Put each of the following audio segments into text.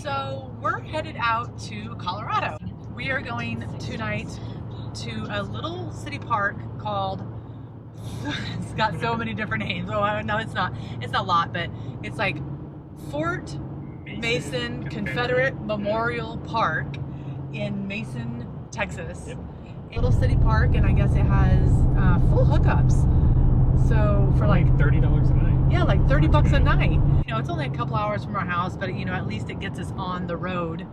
So we're headed out to Colorado. We are going tonight to a little city park called, it's got so many different names. Oh, no, it's not. It's not a lot, but it's like Fort Mason Confederate Memorial Park in Mason, Texas. Yep. A little city park, and I guess it has full hookups. So for like $30 a night. Yeah, like 30 bucks a night. You know, it's only a couple hours from our house, but you know, at least it gets us on the road.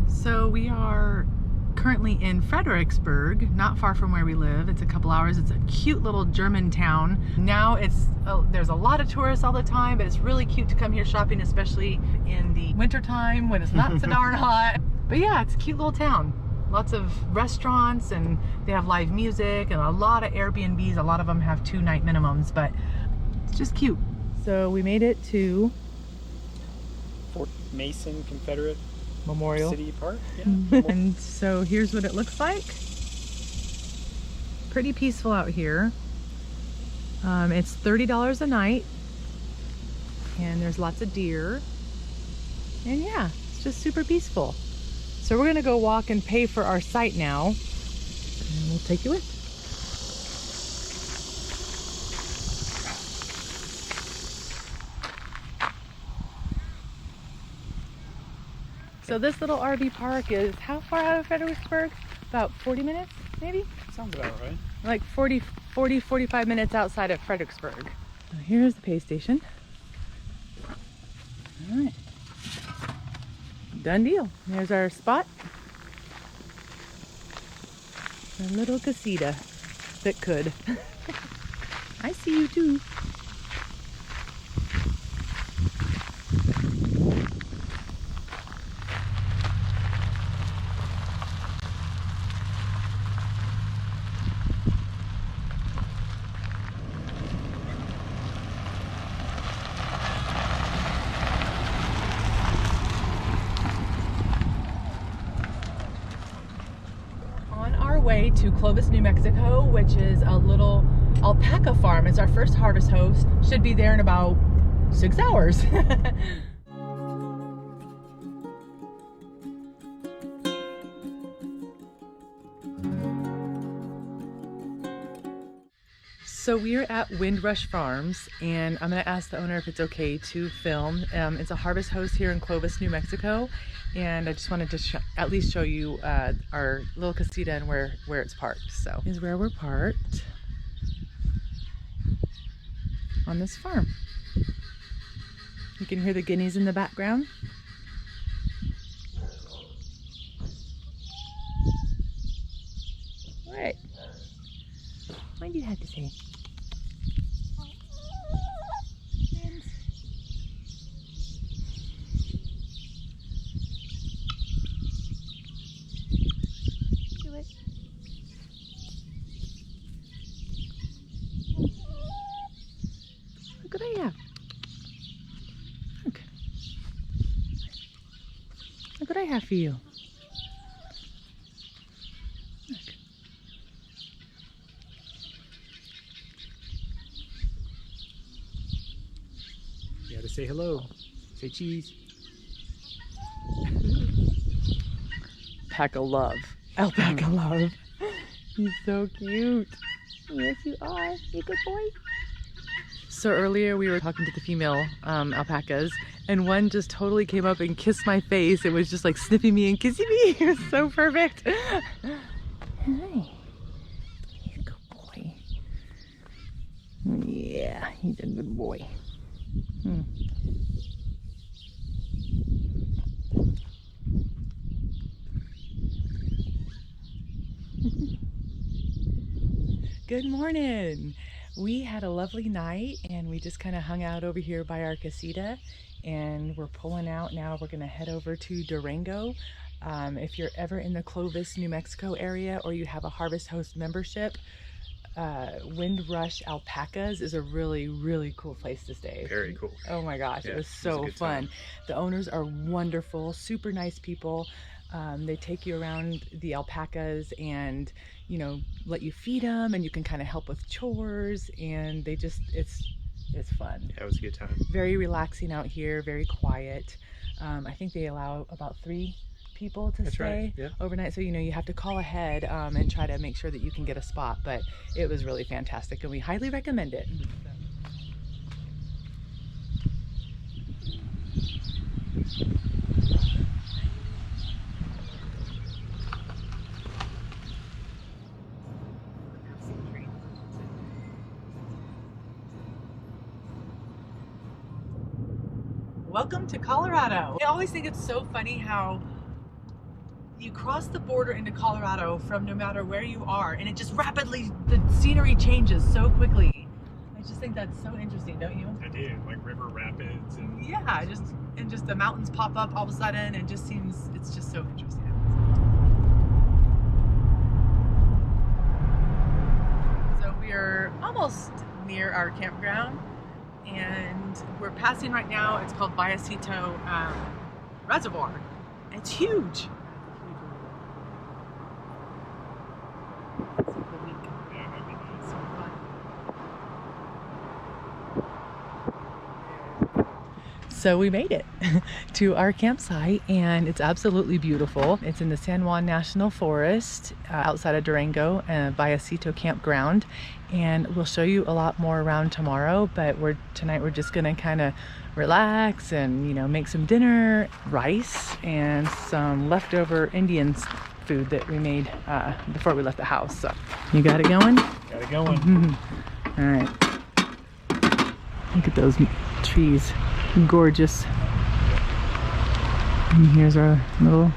So we are currently in Fredericksburg, not far from where we live. It's a couple hours. It's a cute little German town. Now there's a lot of tourists all the time, but it's really cute to come here shopping, especially in the winter time when it's not so darn hot. But yeah, it's a cute little town. Lots of restaurants, and they have live music and a lot of Airbnbs. A lot of them have 2-night minimums, but it's just cute. So we made it to Fort Mason Confederate Memorial City Park. Yeah. And so here's what it looks like. Pretty peaceful out here. It's $30 a night, and there's lots of deer, and yeah, it's just super peaceful. So we're gonna go walk and pay for our site now, and we'll take you with. So this little RV park is how far out of Fredericksburg? About 40 minutes, maybe? Sounds about right. Like 45 minutes outside of Fredericksburg. So here's the pay station. All right. Done deal. There's our spot. A little casita that could. I see you too. Way to Clovis, New Mexico, which is a little alpaca farm. It's our first harvest host. Should be there in about 6 hours. So we're at Windrush Farms, and I'm going to ask the owner if it's okay to film. It's a harvest host here in Clovis, New Mexico, and I just wanted to at least show you our little casita and where it's parked. So here's where we're parked on this farm. You can hear the guineas in the background. All right. What do you have to say? Look what I have. Look. Look what I have for you. Look. You gotta say hello. Say cheese. Pack of love. Alpaca love. He's so cute. Yes, you are. You good boy. So earlier we were talking to the female alpacas, and one just totally came up and kissed my face. It was just like sniffing me and kissing me. It was so perfect. Hi. He's a good boy. Yeah, he's a good boy. Good morning. We had a lovely night, and we just kind of hung out over here by our casita, and we're pulling out now. We're gonna head over to Durango. If you're ever in the Clovis, New Mexico area, or you have a Harvest Host membership, Windrush alpacas is a really, really cool place to stay. Very cool. Oh my gosh, Yeah, it was it was a so good fun. time. The owners are wonderful, super nice people. They take you around the alpacas and, you know, let you feed them, and you can kind of help with chores, and they just, it's fun. Yeah, it was a good time. Very relaxing out here, very quiet. I think they allow about 3 people to That's stay right. Yeah. overnight, so you know you have to call ahead and try to make sure that you can get a spot, but it was really fantastic and we highly recommend it. Welcome to Colorado. I always think it's so funny how you cross the border into Colorado from no matter where you are, and it just rapidly, the scenery changes so quickly. I just think that's so interesting, don't you? I did, like river rapids and Yeah, just the mountains pop up all of a sudden, and just seems, it's just so interesting. So we're almost near our campground, and we're passing right now. It's called Casita Reservoir. It's huge. So we made it to our campsite, and it's absolutely beautiful. It's in the San Juan National Forest outside of Durango, Vallecito Campground, and we'll show you a lot more around tomorrow, but tonight we're just gonna kind of relax and, you know, make some dinner, rice, and some leftover Indian food that we made before we left the house. So you got it going? got it going. All right, look at those trees. Gorgeous. And here's our little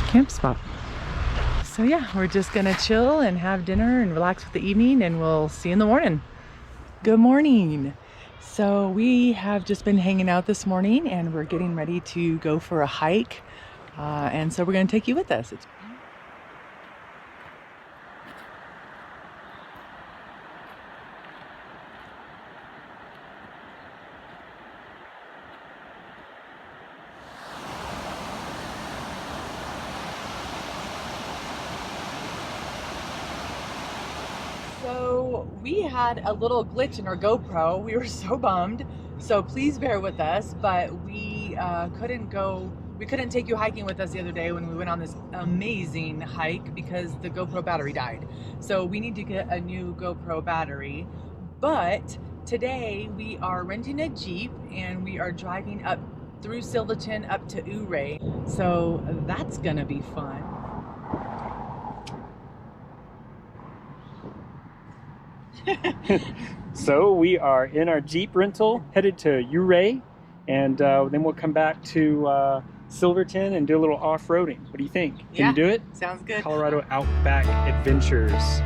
camp spot. So yeah, we're just gonna chill and have dinner and relax for the evening, and we'll see you in the morning. Good morning. So we have just been hanging out this morning, and we're getting ready to go for a hike, and so we're gonna take you with us. So we had a little glitch in our GoPro. We were so bummed. So please bear with us, but we couldn't take you hiking with us the other day when we went on this amazing hike because the GoPro battery died. So we need to get a new GoPro battery. But today we are renting a Jeep and we are driving up through Silverton up to Ouray. So that's gonna be fun. So we are in our Jeep rental headed to Ouray, and then we'll come back to Silverton and do a little off-roading. What do you think? Can you do it? Sounds good. Colorado Outback Adventures.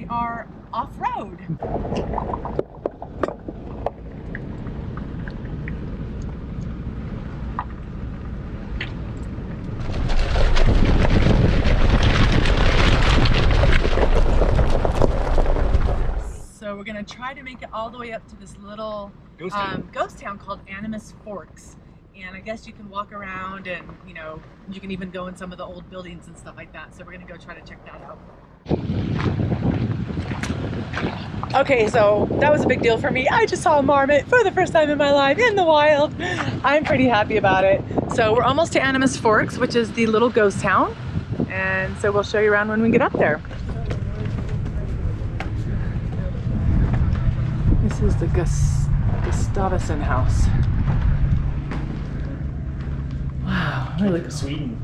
Are off-road. So we're gonna try to make it all the way up to this little ghost town called Animas Forks. And I guess you can walk around, and you know, you can even go in some of the old buildings and stuff like that. So we're gonna go try to check that out. Okay, so that was a big deal for me. I just saw a marmot for the first time in my life in the wild. I'm pretty happy about it. So we're almost to Animas Forks, which is the little ghost town. And so we'll show you around when we get up there. This is the Gustavsson house. Wow, really cool. Sweden.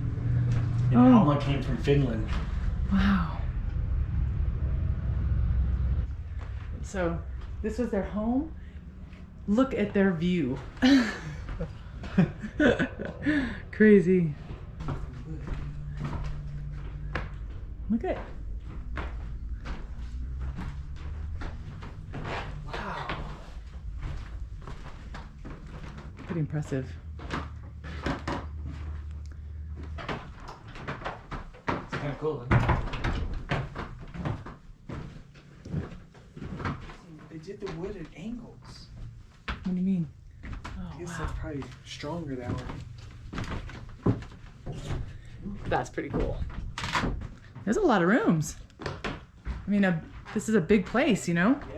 And Alma came from Finland. Wow. So this was their home. Look at their view. Crazy. Look at it. Wow. Pretty impressive. It's kind of cool. They did the wood at angles. What do you mean? I guess that's probably stronger that way. That's pretty cool. There's a lot of rooms. I mean, this is a big place, you know? Yeah.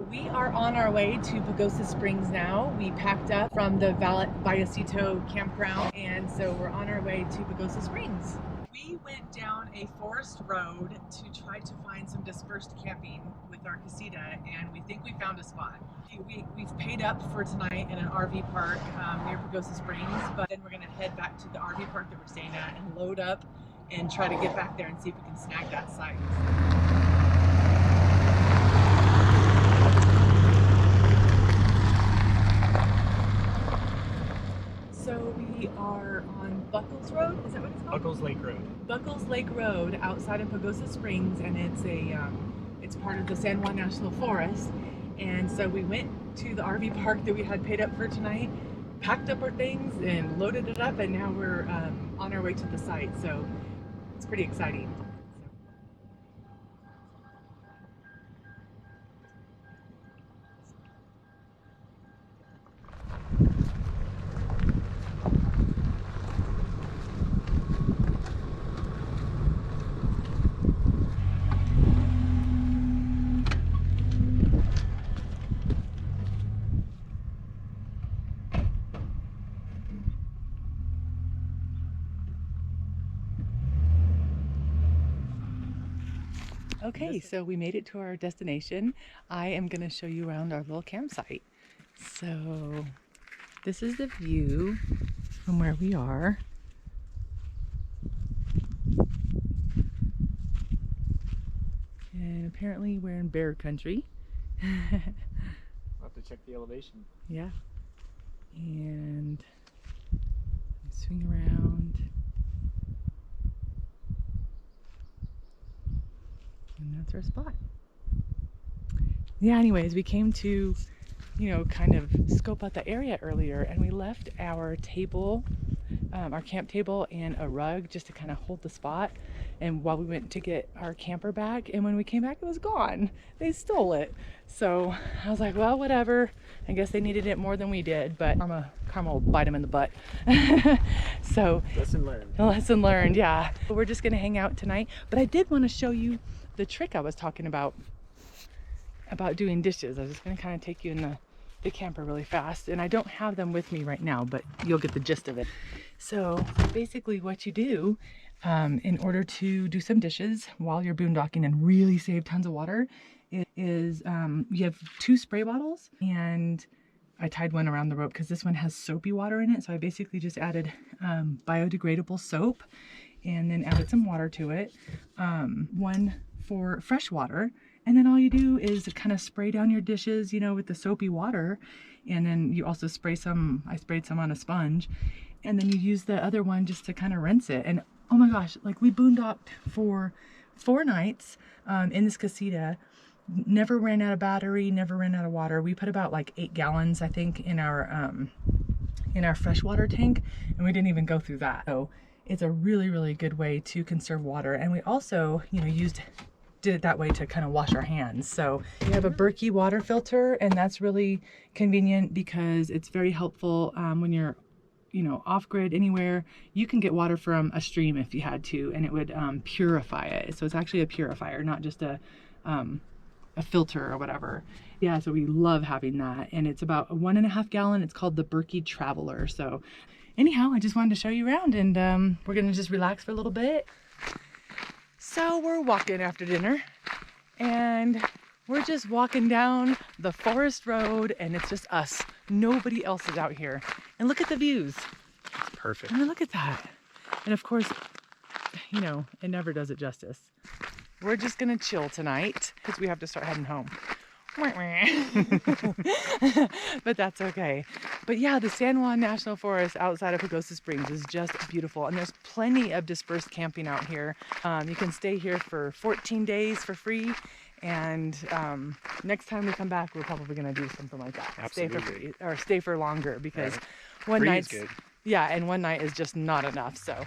We are on our way to Pagosa Springs now. We packed up from the Vallecito campground, and so we're on our way to Pagosa Springs. We went down a forest road to try to find some dispersed camping with our Casita, and we think we found a spot. We've paid up for tonight in an RV park near Pagosa Springs, but then we're going to head back to the RV park that we're staying at and load up and try to get back there and see if we can snag that site. So we are on Buckles Road, is that what it's called? Buckles Lake Road. Buckles Lake Road outside of Pagosa Springs, and it's part of the San Juan National Forest. And so we went to the RV park that we had paid up for tonight, packed up our things and loaded it up, and now we're on our way to the site. So it's pretty exciting. Okay, so we made it to our destination. I am going to show you around our little campsite. So this is the view from where we are. And apparently we're in bear country. I'll have to check the elevation. Yeah. And swing around. And that's our spot. Yeah, anyways, we came to, kind of scope out the area earlier, and we left our table, our camp table and a rug just to kind of hold the spot. And while we went to get our camper back, and when we came back, it was gone. They stole it. So I was like, well, whatever. I guess they needed it more than we did, but karma will bite them in the butt. So Lesson learned. Lesson learned, yeah. We're just gonna hang out tonight, but I did want to show you the trick I was talking about doing dishes. I was just going to kind of take you in the camper really fast, and I don't have them with me right now, but you'll get the gist of it. So basically what you do in order to do some dishes while you're boondocking and really save tons of water is you have 2 spray bottles, and I tied one around the rope because this one has soapy water in it. So I basically just added biodegradable soap and then added some water to it, one for fresh water, and then all you do is kind of spray down your dishes, with the soapy water, and then you also spray some, I sprayed some on a sponge, and then you use the other one just to kind of rinse it. And oh my gosh, like we boondocked for 4 nights in this casita never ran out of battery, never ran out of water. We put about like 8 gallons, I think, in our freshwater tank, and we didn't even go through that. So it's a really, really good way to conserve water. And we also, you know, did it that way to kind of wash our hands. So we have a Berkey water filter, and that's really convenient because it's very helpful when you're, you know, off grid anywhere. You can get water from a stream if you had to, and it would purify it. So it's actually a purifier, not just a filter or whatever. Yeah, so we love having that, and it's about a 1.5 gallon. It's called the Berkey Traveler. So anyhow, I just wanted to show you around, and we're gonna just relax for a little bit. So we're walking after dinner, and we're just walking down the forest road, and it's just us. Nobody else is out here. And look at the views. Perfect. I mean, look at that. And of course, you know, it never does it justice. We're just gonna chill tonight because we have to start heading home. But that's okay. But yeah, the San Juan National Forest outside of Pagosa Springs is just beautiful, and there's plenty of dispersed camping out here. You can stay here for 14 days for free, and next time we come back, we're probably going to do something like that. Absolutely. Stay for free, or stay for longer, because Right. one Free is night's good. yeah, and one night is just not enough. So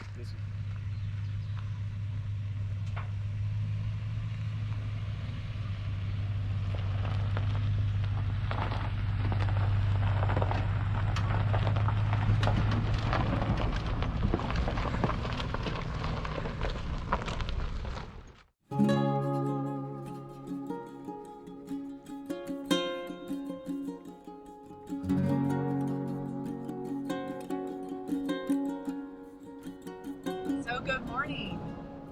good morning.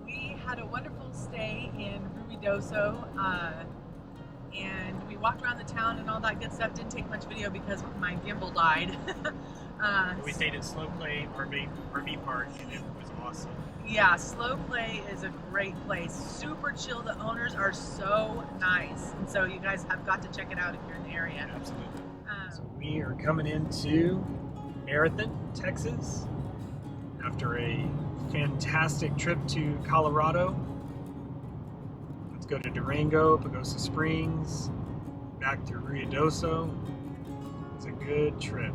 We had a wonderful stay in Ruidoso, and we walked around the town and all that good stuff. Didn't take much video because my gimbal died. We stayed at Slow Play RV Park, and it was awesome. Yeah, Slow Play is a great place. Super chill. The owners are so nice, and so you guys have got to check it out if you're in the area. Absolutely. So we are coming into Marathon, Texas, after a fantastic trip to Colorado. Let's go to Durango, Pagosa Springs, back to Ruidoso. It's a good trip.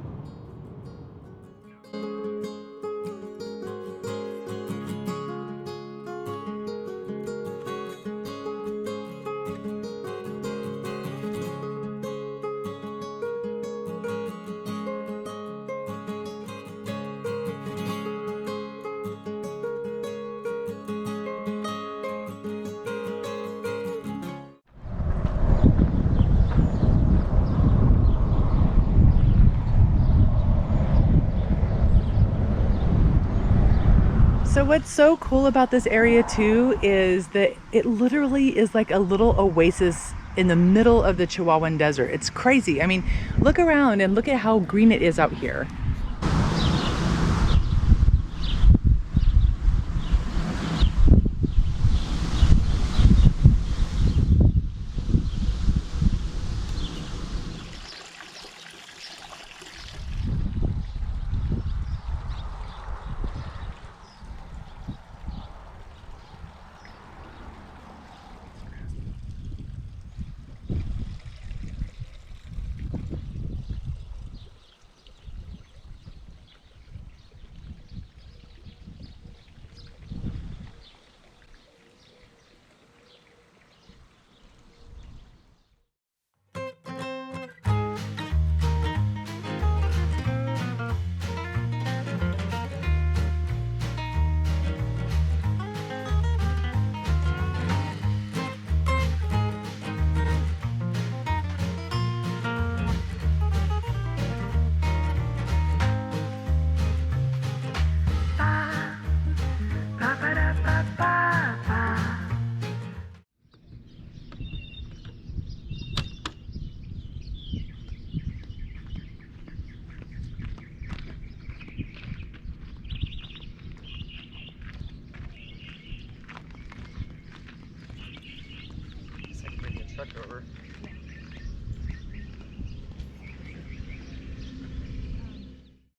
So what's so cool about this area too is that it literally is like a little oasis in the middle of the Chihuahuan Desert. It's crazy. I mean, look around and look at how green it is out here.